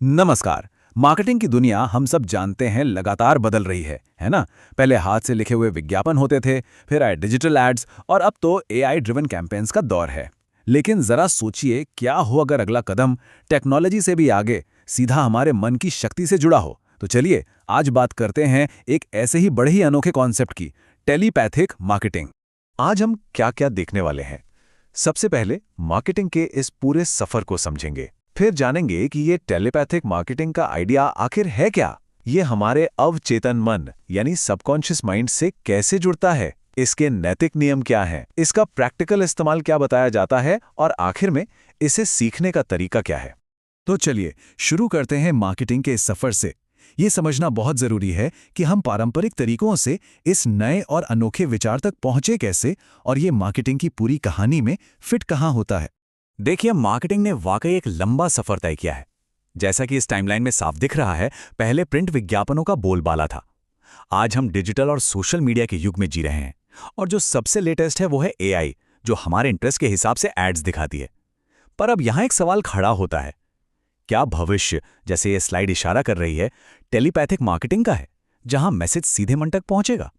नमस्कार। मार्केटिंग की दुनिया हम सब जानते हैं लगातार बदल रही है ना? पहले हाथ से लिखे हुए विज्ञापन होते थे, फिर आए डिजिटल एड्स और अब तो एआई ड्रिवन कैंपेन्स का दौर है। लेकिन जरा सोचिए क्या हो अगर अगला कदम टेक्नोलॉजी से भी आगे सीधा हमारे मन की शक्ति से जुड़ा हो। तो चलिए आज बात करते हैं एक ऐसे ही बड़े ही अनोखे कॉन्सेप्ट की, टेलीपैथिक मार्केटिंग। आज हम क्या क्या देखने वाले हैं। सबसे पहले मार्केटिंग के इस पूरे सफर को समझेंगे, फिर जानेंगे कि ये टेलीपैथिक मार्केटिंग का आइडिया आखिर है क्या, ये हमारे अवचेतन मन यानी सबकॉन्शियस माइंड से कैसे जुड़ता है, इसके नैतिक नियम क्या हैं, इसका प्रैक्टिकल इस्तेमाल क्या बताया जाता है और आखिर में इसे सीखने का तरीका क्या है। तो चलिए शुरू करते हैं मार्केटिंग के इस सफर से। ये समझना बहुत जरूरी है कि हम पारंपरिक तरीकों से इस नए और अनोखे विचार तक पहुंचे कैसे और ये मार्केटिंग की पूरी कहानी में फिट कहाँ होता है। देखिए, मार्केटिंग ने वाकई एक लंबा सफर तय किया है। जैसा कि इस टाइमलाइन में साफ दिख रहा है, पहले प्रिंट विज्ञापनों का बोलबाला था। आज हम डिजिटल और सोशल मीडिया के युग में जी रहे हैं, और जो सबसे लेटेस्ट है वो है एआई, जो हमारे इंटरेस्ट के हिसाब से एड्स दिखाती है। पर अब यहां एक सवाल खड़ा होता है, क्या भविष्य, जैसे ये स्लाइड इशारा कर रही है, टेलीपैथिक मार्केटिंग का है, जहां मैसेज सीधे मन तक पहुंचेगा?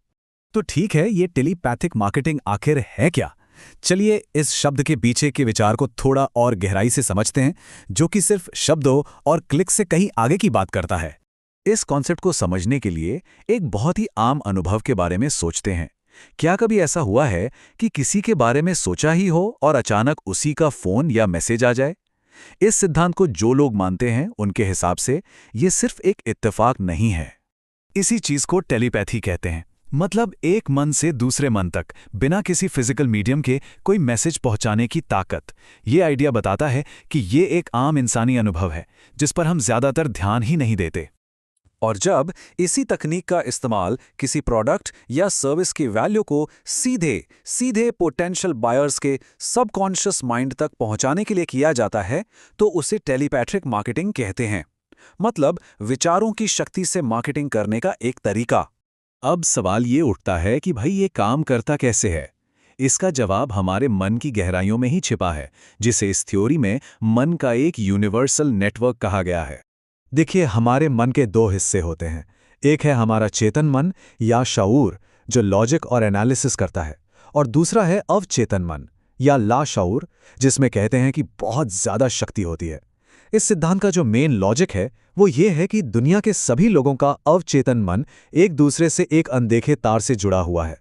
तो ठीक है, ये टेलीपैथिक मार्केटिंग आखिर है क्या? चलिए इस शब्द के पीछे के विचार को थोड़ा और गहराई से समझते हैं, जो कि सिर्फ शब्दों और क्लिक से कहीं आगे की बात करता है। इस कॉन्सेप्ट को समझने के लिए एक बहुत ही आम अनुभव के बारे में सोचते हैं। क्या कभी ऐसा हुआ है कि किसी के बारे में सोचा ही हो और अचानक उसी का फोन या मैसेज आ जाए? इस सिद्धांत को जो लोग मानते हैं उनके हिसाब से ये सिर्फ एक इत्तेफाक नहीं है। इसी चीज को टेलीपैथी कहते हैं। मतलब एक मन से दूसरे मन तक बिना किसी फिजिकल मीडियम के कोई मैसेज पहुंचाने की ताकत। ये आइडिया बताता है कि ये एक आम इंसानी अनुभव है जिस पर हम ज्यादातर ध्यान ही नहीं देते। और जब इसी तकनीक का इस्तेमाल किसी प्रोडक्ट या सर्विस की वैल्यू को सीधे सीधे पोटेंशियल बायर्स के सबकॉन्शियस माइंड तक पहुंचाने के लिए किया जाता है, तो उसे टेलीपैथिक मार्केटिंग कहते हैं। मतलब विचारों की शक्ति से मार्केटिंग करने का एक तरीका। अब सवाल ये उठता है कि भाई ये काम करता कैसे है? इसका जवाब हमारे मन की गहराइयों में ही छिपा है, जिसे इस थ्योरी में मन का एक यूनिवर्सल नेटवर्क कहा गया है। देखिए, हमारे मन के दो हिस्से होते हैं। एक है हमारा चेतन मन या शाऊर, जो लॉजिक और एनालिसिस करता है, और दूसरा है अवचेतन मन या लाशाऊर, जिसमें कहते हैं कि बहुत ज्यादा शक्ति होती है। इस सिद्धांत का जो मेन लॉजिक है वो ये है कि दुनिया के सभी लोगों का अवचेतन मन एक दूसरे से एक अनदेखे तार से जुड़ा हुआ है।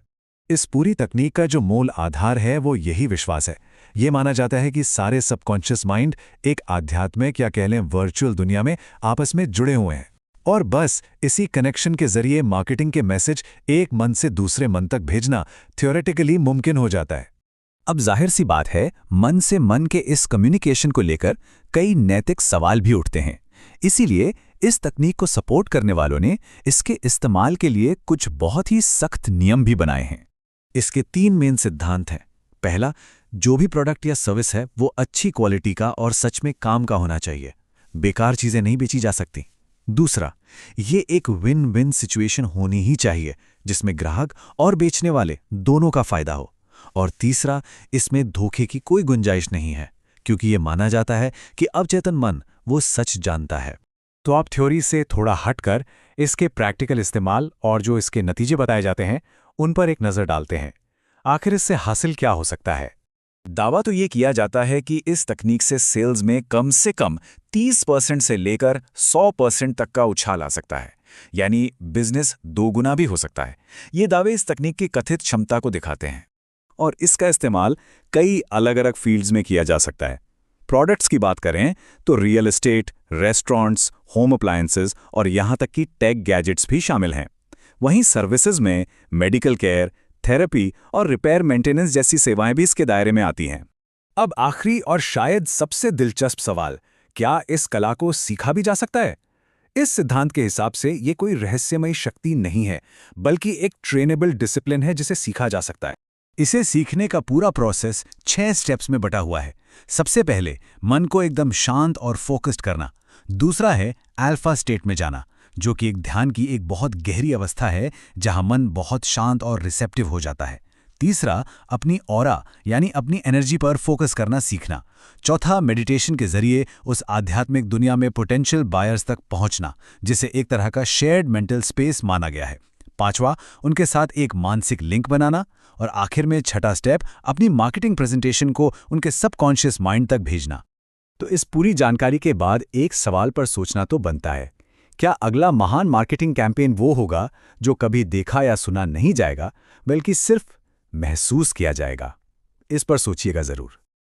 इस पूरी तकनीक का जो मूल आधार है वो यही विश्वास है। ये माना जाता है कि सारे सबकॉन्शियस माइंड एक आध्यात्मिक या कह लें वर्चुअल दुनिया में आपस में जुड़े हुए हैं, और बस इसी कनेक्शन के जरिए मार्केटिंग के मैसेज एक मन से दूसरे मन तक भेजना थ्योरेटिकली मुमकिन हो जाता है। अब जाहिर सी बात है, मन से मन के इस कम्युनिकेशन को लेकर कई नैतिक सवाल भी उठते हैं। इसीलिए इस तकनीक को सपोर्ट करने वालों ने इसके इस्तेमाल के लिए कुछ बहुत ही सख्त नियम भी बनाए हैं। इसके 3 मेन सिद्धांत हैं। पहला, जो भी प्रोडक्ट या सर्विस है वो अच्छी क्वालिटी का और सच में काम का होना चाहिए। बेकार चीजें नहीं बेची जा सकती। दूसरा, ये एक विन विन सिचुएशन होनी ही चाहिए जिसमें ग्राहक और बेचने वाले दोनों का फायदा हो। और तीसरा, इसमें धोखे की कोई गुंजाइश नहीं है, क्योंकि ये माना जाता है कि अवचेतन मन वो सच जानता है। तो आप थ्योरी से थोड़ा हटकर इसके प्रैक्टिकल इस्तेमाल और जो इसके नतीजे बताए जाते हैं उन पर एक नज़र डालते हैं। आखिर इससे हासिल क्या हो सकता है? दावा तो ये किया जाता है कि इस तकनीक से सेल्स में कम से कम 30% से लेकर 100% तक का उछाल आ सकता है, यानी बिजनेस 2 गुना भी हो सकता है। ये दावे इस तकनीक की कथित क्षमता को दिखाते हैं, और इसका इस्तेमाल कई अलग अलग फील्ड्स में किया जा सकता है। प्रोडक्ट्स की बात करें तो real estate, restaurants, home appliances और यहाँ तक कि टेक गैजेट्स भी शामिल हैं। वहीं सर्विसेज में मेडिकल केयर, थेरेपी और रिपेयर मेंटेनेंस जैसी सेवाएं भी इसके दायरे में आती हैं। अब आखिरी और शायद सबसे दिलचस्प सवाल, क्या इस कला को सीखा भी जा सकता है? इस सिद्धांत के हिसाब से ये कोई रहस्यमयी शक्ति नहीं है, बल्कि एक ट्रेनेबल डिसिप्लिन है जिसे सीखा जा सकता है। इसे सीखने का पूरा प्रोसेस 6 स्टेप्स में बटा हुआ है। सबसे पहले मन को एकदम शांत और फोकस्ड करना। दूसरा है अल्फा स्टेट में जाना, जो कि एक ध्यान की एक बहुत गहरी अवस्था है जहां मन बहुत शांत और रिसेप्टिव हो जाता है। तीसरा, अपनी ऑरा यानी अपनी एनर्जी पर फोकस करना सीखना। चौथा, मेडिटेशन के जरिए उस आध्यात्मिक दुनिया में पोटेंशियल बायर्स तक पहुंचना, जिसे एक तरह का शेयर्ड मेंटल स्पेस माना गया है। पांचवा, उनके साथ एक मानसिक लिंक बनाना। और आखिर में छठा स्टेप, अपनी मार्केटिंग प्रेजेंटेशन को उनके सबकॉन्शियस माइंड तक भेजना। तो इस पूरी जानकारी के बाद एक सवाल पर सोचना तो बनता है, क्या अगला महान मार्केटिंग कैंपेन वो होगा जो कभी देखा या सुना नहीं जाएगा, बल्कि सिर्फ महसूस किया जाएगा? इस पर सोचिएगा जरूर।